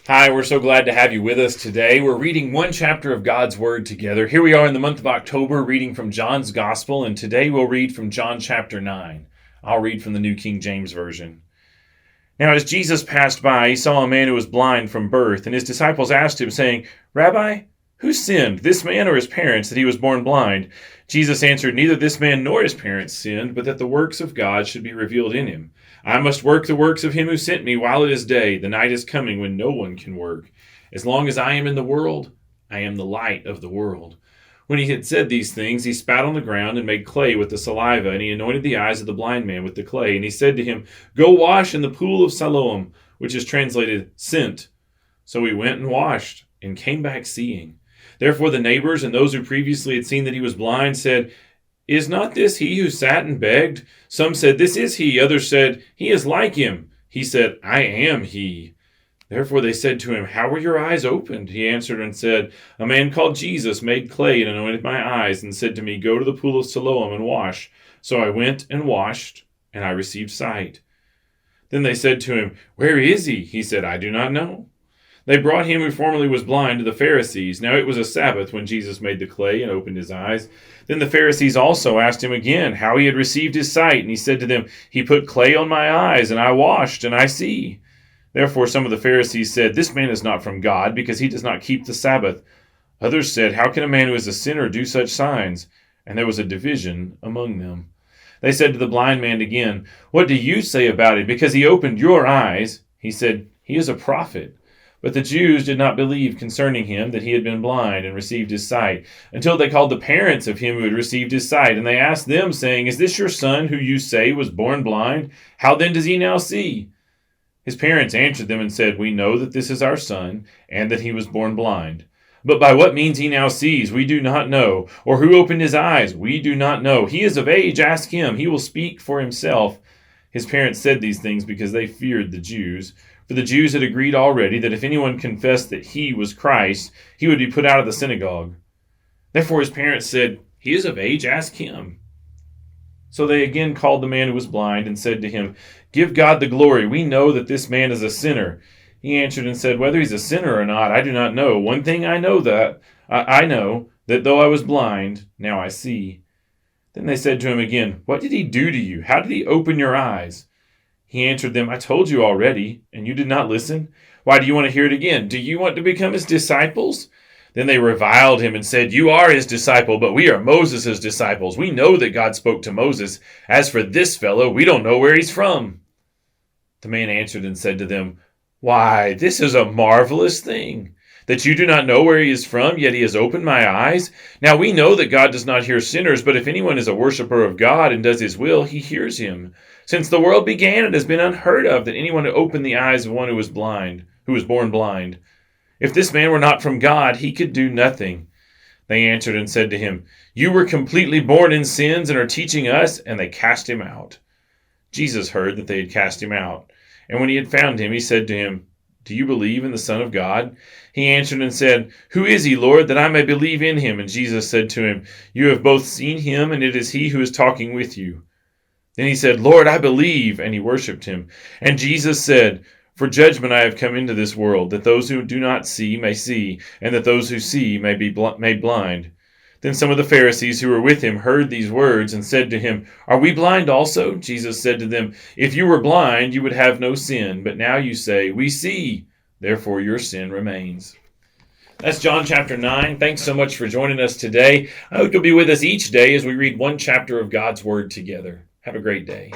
Hi, we're so glad to have you with us today. We're reading one chapter of God's Word together. Here we are in the month of October reading from John's Gospel, and today we'll read from John chapter 9. I'll read from the New King James Version. Now as Jesus passed by, he saw a man who was blind from birth, and his disciples asked him, saying, Rabbi, who sinned, this man or his parents, that he was born blind? Jesus answered, Neither this man nor his parents sinned, but that the works of God should be revealed in him. I must work the works of him who sent me while it is day. The night is coming when no one can work. As long as I am in the world, I am the light of the world. When he had said these things, he spat on the ground and made clay with the saliva, and he anointed the eyes of the blind man with the clay. And he said to him, Go wash in the pool of Siloam, which is translated sent. So he went and washed, and came back seeing. Therefore the neighbors and those who previously had seen that he was blind said, Is not this he who sat and begged? Some said, This is he. Others said, He is like him. He said, I am he. Therefore they said to him, How were your eyes opened? He answered and said, A man called Jesus made clay and anointed my eyes, and said to me, Go to the pool of Siloam and wash. So I went and washed, and I received sight. Then they said to him, Where is he? He said, I do not know. They brought him who formerly was blind to the Pharisees. Now it was a Sabbath when Jesus made the clay and opened his eyes. Then the Pharisees also asked him again how he had received his sight. And he said to them, He put clay on my eyes, and I washed, and I see. Therefore some of the Pharisees said, This man is not from God, because he does not keep the Sabbath. Others said, How can a man who is a sinner do such signs? And there was a division among them. They said to the blind man again, What do you say about it? Because he opened your eyes. He said, He is a prophet. But the Jews did not believe concerning him that he had been blind and received his sight, until they called the parents of him who had received his sight. And they asked them, saying, Is this your son who you say was born blind? How then does he now see? His parents answered them and said, We know that this is our son, and that he was born blind. But by what means he now sees, we do not know. Or who opened his eyes, we do not know. He is of age, ask him. He will speak for himself. His parents said these things because they feared the Jews. For the Jews had agreed already that if anyone confessed that he was Christ, he would be put out of the synagogue. Therefore his parents said, He is of age, ask him. So they again called the man who was blind and said to him, Give God the glory. We know that this man is a sinner. He answered and said, Whether he's a sinner or not, I do not know. One thing I know that though I was blind, now I see. Then they said to him again, What did he do to you? How did he open your eyes? He answered them, I told you already, and you did not listen. Why do you want to hear it again? Do you want to become his disciples? Then they reviled him and said, You are his disciple, but we are Moses' disciples. We know that God spoke to Moses. As for this fellow, we don't know where he's from. The man answered and said to them, Why, this is a marvelous thing, that you do not know where he is from, yet he has opened my eyes. Now we know that God does not hear sinners, but if anyone is a worshiper of God and does his will, he hears him. Since the world began, it has been unheard of that anyone would open the eyes of one who was born blind. If this man were not from God, he could do nothing. They answered and said to him, You were completely born in sins and are teaching us, and they cast him out. Jesus heard that they had cast him out, and when he had found him, he said to him, Do you believe in the Son of God? He answered and said, Who is he, Lord, that I may believe in him? And Jesus said to him, You have both seen him, and it is he who is talking with you. Then he said, Lord, I believe, and he worshipped him. And Jesus said, For judgment I have come into this world, that those who do not see may see, and that those who see may be made blind. Then some of the Pharisees who were with him heard these words and said to him, Are we blind also? Jesus said to them, If you were blind, you would have no sin, but now you say, We see, therefore your sin remains. That's John chapter 9. Thanks so much for joining us today. I hope you'll be with us each day as we read one chapter of God's Word together. Have a great day.